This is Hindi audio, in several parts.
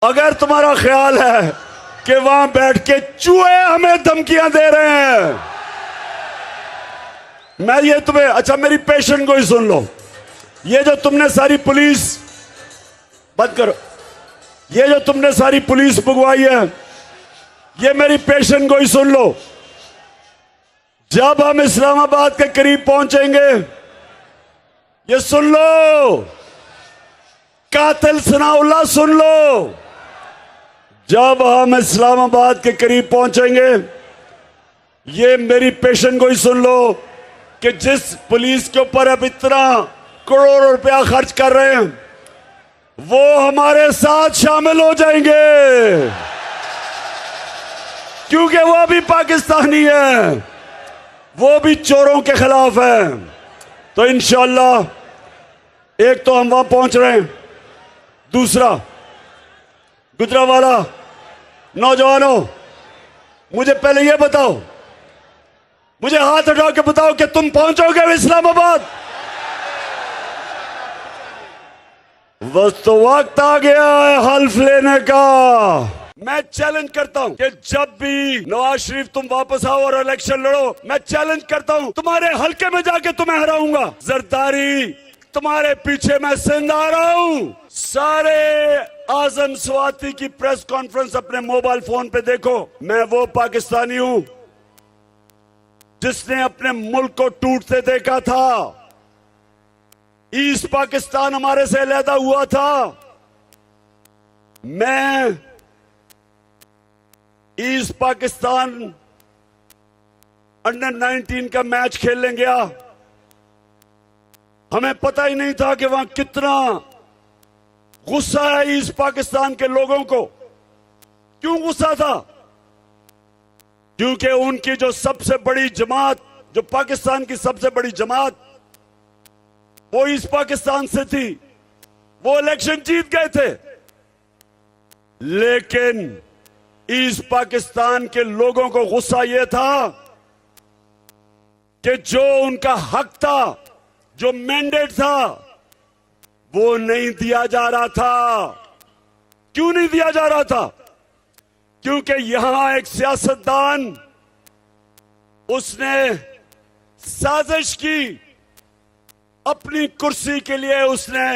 अगर तुम्हारा ख्याल है कि वहां बैठ के चूहे हमें धमकियां दे रहे हैं, मैं ये तुम्हें, अच्छा मेरी पेशेंट को ही सुन लो। ये जो तुमने सारी पुलिस, बंद करो, ये जो तुमने सारी पुलिस बुगवाई है, ये मेरी पेशेंट को ही सुन लो। जब हम इस्लामाबाद के करीब पहुंचेंगे, ये सुन लो, कातिल सनाउल्लाह सुन लो, जब हम इस्लामाबाद के करीब पहुंचेंगे, ये मेरी पेशेंट को ही सुन लो कि जिस पुलिस के ऊपर अब इतना करोड़ों रुपया खर्च कर रहे हैं, वो हमारे साथ शामिल हो जाएंगे, क्योंकि वो भी पाकिस्तानी है, वो भी चोरों के खिलाफ है। तो इंशाअल्लाह एक तो हम वहां पहुंच रहे हैं, दूसरा गुजरावाला नौजवानों, मुझे पहले ये बताओ, मुझे हाथ उठा के बताओ कि तुम पहुंचोगे इस्लामाबाद? बस तो वक्त आ गया है हल्फ लेने का। मैं चैलेंज करता हूं कि जब भी नवाज शरीफ तुम वापस आओ और इलेक्शन लड़ो, मैं चैलेंज करता हूं तुम्हारे हल्के में जाके तुम्हें हराऊंगा। जरदारी तुम्हारे पीछे मैं सिंध आ रहा हूं। सारे आजम स्वाति की प्रेस कॉन्फ्रेंस अपने मोबाइल फोन पे देखो। मैं वो पाकिस्तानी हूं जिसने अपने मुल्क को टूटते देखा था। ईस्ट पाकिस्तान हमारे से अलहदा हुआ था। मैं ईस्ट पाकिस्तान अंडर 19 का मैच खेलने गया, हमें पता ही नहीं था कि वहां कितना गुस्सा है ईस्ट पाकिस्तान के लोगों को। क्यों गुस्सा था? क्योंकि उनकी जो सबसे बड़ी जमात, जो पाकिस्तान की सबसे बड़ी जमात, वो ईस्ट पाकिस्तान से थी। वो इलेक्शन जीत गए थे, लेकिन ईस्ट पाकिस्तान के लोगों को गुस्सा यह था कि जो उनका हक था, जो मैंडेट था, वो नहीं दिया जा रहा था। क्यों नहीं दिया जा रहा था? क्योंकि यहां एक सियासतदान, उसने साजिश की अपनी कुर्सी के लिए। उसने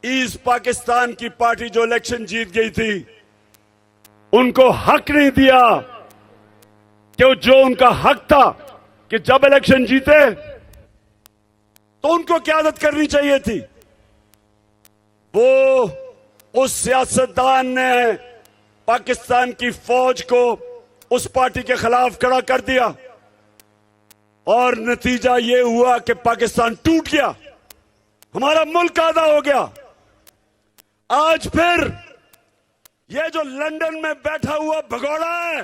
ईस्ट पाकिस्तान की पार्टी जो इलेक्शन जीत गई थी, उनको हक नहीं दिया कि जो उनका हक था कि जब इलेक्शन जीते तो उनको क़यादत करनी चाहिए थी। वो उस सियासतदान ने पाकिस्तान की फौज को उस पार्टी के खिलाफ खड़ा कर दिया और नतीजा ये हुआ कि पाकिस्तान टूट गया, हमारा मुल्क आधा हो गया। आज फिर ये जो लंदन में बैठा हुआ भगोड़ा है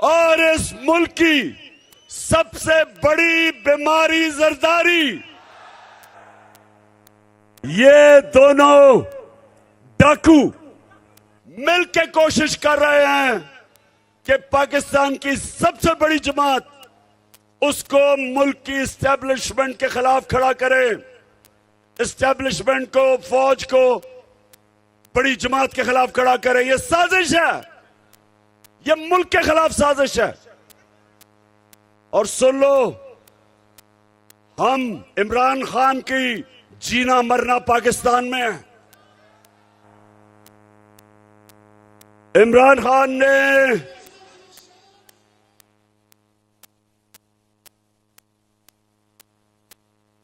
और इस मुल्क की सबसे बड़ी बीमारी जरदारी, ये दोनों डाकू मिलकर कोशिश कर रहे हैं कि पाकिस्तान की सबसे बड़ी जमात, उसको मुल्क की इस्टेब्लिशमेंट के खिलाफ खड़ा करें। इस्टेब्लिशमेंट को, फौज को बड़ी जमात के खिलाफ खड़ा करें। यह साजिश है, यह मुल्क के खिलाफ साजिश है। और सुन लो, हम इमरान खान की जीना मरना पाकिस्तान में है। इमरान खान ने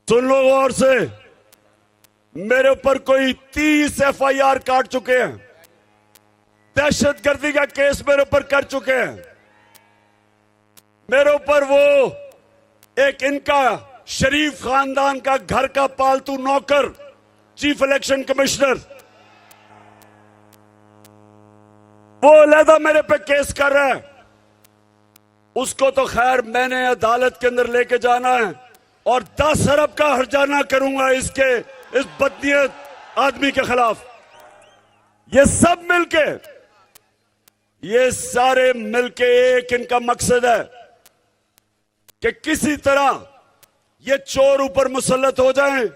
सुन लो गौर से, मेरे ऊपर कोई 30 FIR काट चुके हैं, दहशतगर्दी का केस मेरे ऊपर कर चुके हैं। मेरे ऊपर वो एक इनका शरीफ खानदान का घर का पालतू नौकर, चीफ इलेक्शन कमिश्नर, वो अलहदा मेरे पे केस कर रहा है। उसको तो खैर मैंने अदालत के अंदर लेके जाना है और 10 अरब का हर्जाना करूंगा इस बदनीयत आदमी के खिलाफ। ये सब मिलके, ये सारे मिलके एक इनका मकसद है कि किसी तरह ये चोर ऊपर मुसल्लत हो जाएं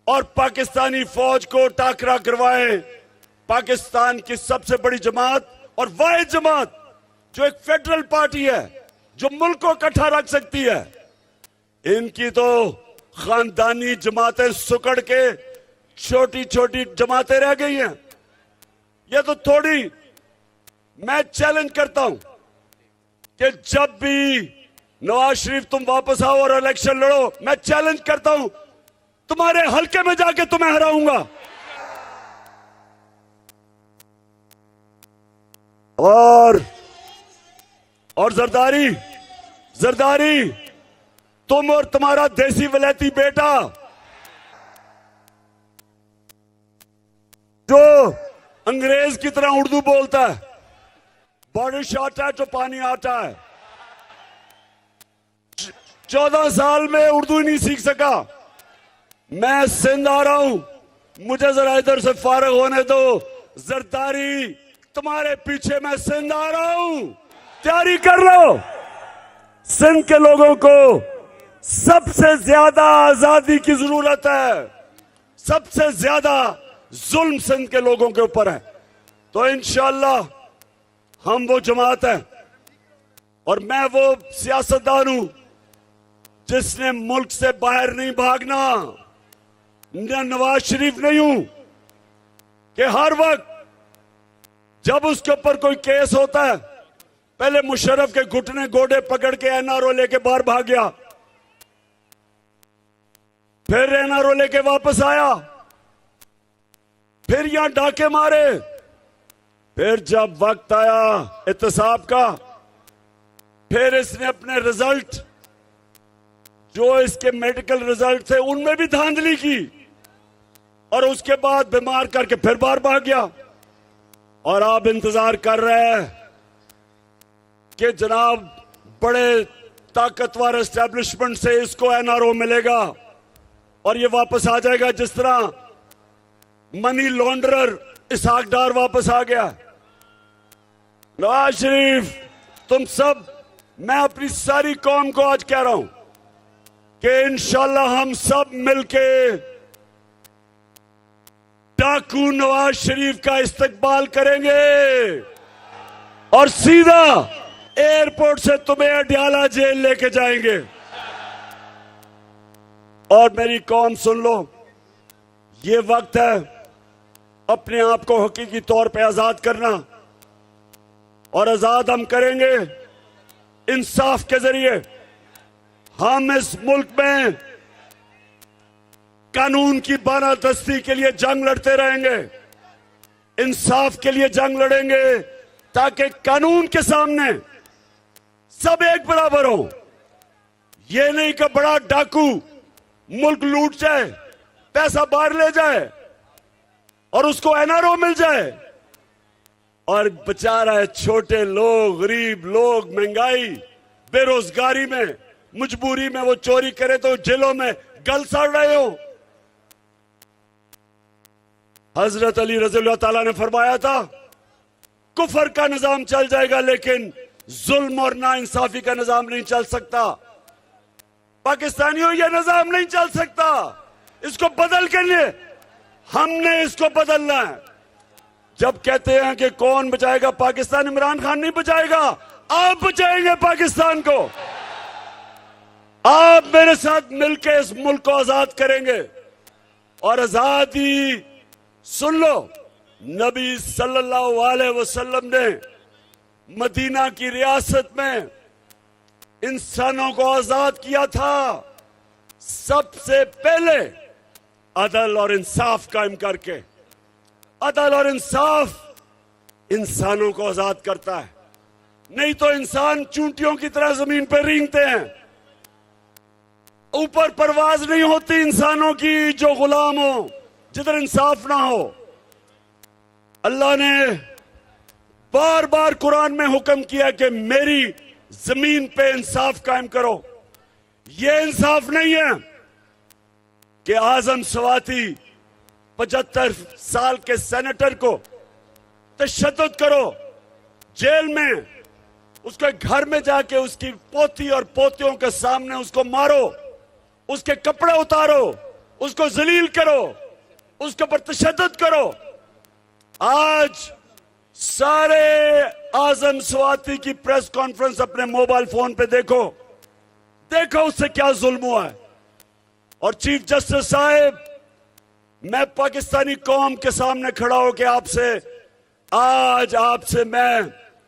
और पाकिस्तानी फौज को टाकरा करवाएं। पाकिस्तान की सबसे बड़ी जमात और वाहिद जमात जो एक फेडरल पार्टी है, जो मुल्क को इकट्ठा रख सकती है, इनकी तो खानदानी जमातें सुकड़ के छोटी छोटी जमातें रह गई हैं। ये तो थोड़ी, मैं चैलेंज करता हूं कि जब भी नवाज शरीफ तुम वापस आओ और इलेक्शन लड़ो, मैं चैलेंज करता हूं तुम्हारे हलके में जाके तुम्हें हराऊंगा। और जरदारी तुम और तुम्हारा देसी वलैती बेटा जो अंग्रेज की तरह उर्दू बोलता है, बारिश आता है तो पानी आता है, 14 साल में उर्दू नहीं सीख सका। मैं सिंध आ रहा हूं, मुझे जरा इधर से फारग होने दो। जरदारी तुम्हारे पीछे मैं सिंध आ रहा हूं, तैयारी कर लो। सिंध के लोगों को सबसे ज्यादा आजादी की जरूरत है, सबसे ज्यादा जुल्म सिंध के लोगों के ऊपर है। तो इंशाअल्लाह हम वो जमात है और मैं वो सियासतदान हूं जिसने मुल्क से बाहर नहीं भागना। मैं नवाज शरीफ नहीं हूं कि हर वक्त जब उसके ऊपर कोई केस होता है पहले मुशर्रफ के घुटने गोडे पकड़ के एनआरओ लेके बाहर भाग गया, फिर एनआरओ लेके वापस आया, फिर यहां डाके मारे, फिर जब वक्त आया एहतसाब का, फिर इसने अपने रिजल्ट जो इसके मेडिकल रिजल्ट थे उनमें भी धांधली की और उसके बाद बीमार करके फिर बाहर भाग गया। और आप इंतजार कर रहे हैं कि जनाब बड़े ताकतवर एस्टेब्लिशमेंट से इसको एनआरओ मिलेगा और ये वापस आ जाएगा, जिस तरह मनी लॉन्ड्रर इसहाक डार वापस आ गया। नवाज शरीफ, तुम सब, मैं अपनी सारी कौम को आज कह रहा हूं कि इंशाल्लाह हम सब मिलके डाकू नवाज शरीफ का इस्तकबाल करेंगे और सीधा एयरपोर्ट से तुम्हें अडयाला जेल लेके जाएंगे। और मेरी कौम सुन लो, ये वक्त है अपने आप को हकीकी तौर पे आजाद करना और आजाद हम करेंगे इंसाफ के जरिए। हम इस मुल्क में कानून की बानादस्ती के लिए जंग लड़ते रहेंगे, इंसाफ के लिए जंग लड़ेंगे ताकि कानून के सामने सब एक बराबर हो। ये नहीं कि बड़ा डाकू मुल्क लूट जाए, पैसा बाहर ले जाए और उसको एनआरओ मिल जाए और बेचारा है छोटे लोग, गरीब लोग, महंगाई, बेरोजगारी में, मजबूरी में वो चोरी करे तो जेलों में गल सड़ रहे हो। हजरत अली रज़ियल्लाहु ताला ने फरमाया था कुफर का निजाम चल जाएगा लेकिन जुल्म और नाइंसाफी का निजाम नहीं चल सकता। पाकिस्तानियों, यह निजाम नहीं चल सकता। इसको बदल के लिए हमने इसको बदलना है। जब कहते हैं कि कौन बचाएगा पाकिस्तान, इमरान खान नहीं बचाएगा, आप बचाएंगे पाकिस्तान को। आप मेरे साथ मिलकर इस मुल्क को आजाद करेंगे। और आजादी, सुन लो, नबी सल्लल्लाहु अलैहि वसल्लम ने मदीना की रियासत में इंसानों को आजाद किया था सबसे पहले अदल और इंसाफ कायम करके। अदल और इंसाफ इंसानों को आजाद करता है, नहीं तो इंसान चूंटियों की तरह जमीन पर रेंगते हैं। ऊपर परवाज नहीं होती इंसानों की जो गुलाम हो, जिधर इंसाफ ना हो। अल्लाह ने बार बार कुरान में हुक्म किया कि मेरी जमीन पे इंसाफ कायम करो। ये इंसाफ नहीं है कि आजम सवाती 75 साल के सेनेटर को तशद्दुद करो, जेल में उसके घर में जाके उसकी पोती और पोतियों के सामने उसको मारो, उसके कपड़े उतारो, उसको जलील करो, उसके ऊपर तशद्दुद करो। आज सारे आजम स्वाति की प्रेस कॉन्फ्रेंस अपने मोबाइल फोन पे देखो, देखो उससे क्या जुल्म हुआ है। और चीफ जस्टिस साहब, मैं पाकिस्तानी कौम के सामने खड़ा होकर आपसे मैं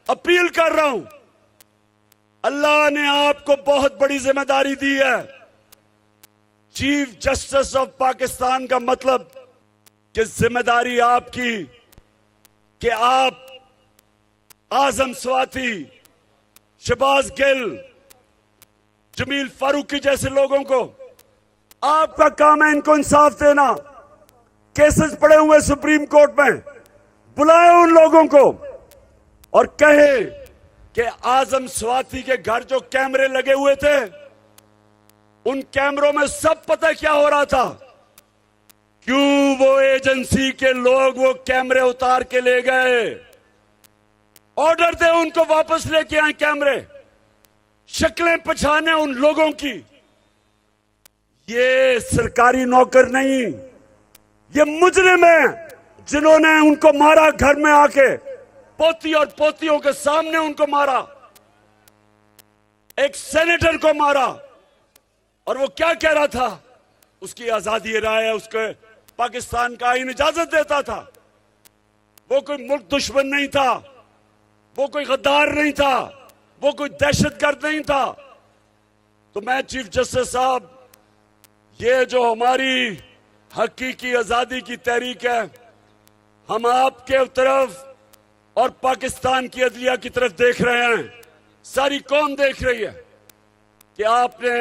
अपील कर रहा हूं। अल्लाह ने आपको बहुत बड़ी जिम्मेदारी दी है। चीफ जस्टिस ऑफ पाकिस्तान का मतलब कि जिम्मेदारी आपकी कि आप आजम स्वाति, शहबाज गिल, जमील फारूकी जैसे लोगों को, आपका काम है इनको इंसाफ देना। केसेस पड़े हुए सुप्रीम कोर्ट में, बुलाए उन लोगों को और कहे कि आजम स्वाति के घर जो कैमरे लगे हुए थे, उन कैमरों में सब पता क्या हो रहा था। क्यों वो एजेंसी के लोग वो कैमरे उतार के ले गए। ऑर्डर दे उनको वापस लेके आए कैमरे, शक्लें पहचाने उन लोगों की। ये सरकारी नौकर नहीं, ये मुजरिम है जिन्होंने उनको मारा, घर में आके पोती और पोतियों के सामने उनको मारा, एक सेनेटर को मारा। और वो क्या कह रहा था, उसकी आजादी राय है, उसके पाकिस्तान का आईन इजाजत देता था। वो कोई मुल्क दुश्मन नहीं था, वो कोई गद्दार नहीं था, वो कोई दहशतगर्द नहीं था। तो मैं चीफ जस्टिस साहब, ये जो हमारी हकीकी आजादी की तहरीक है, हम आपके तरफ और पाकिस्तान की अदलिया की तरफ देख रहे हैं, सारी कौम देख रही है कि आपने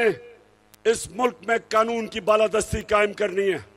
इस मुल्क में कानून की बालादस्ती कायम करनी है।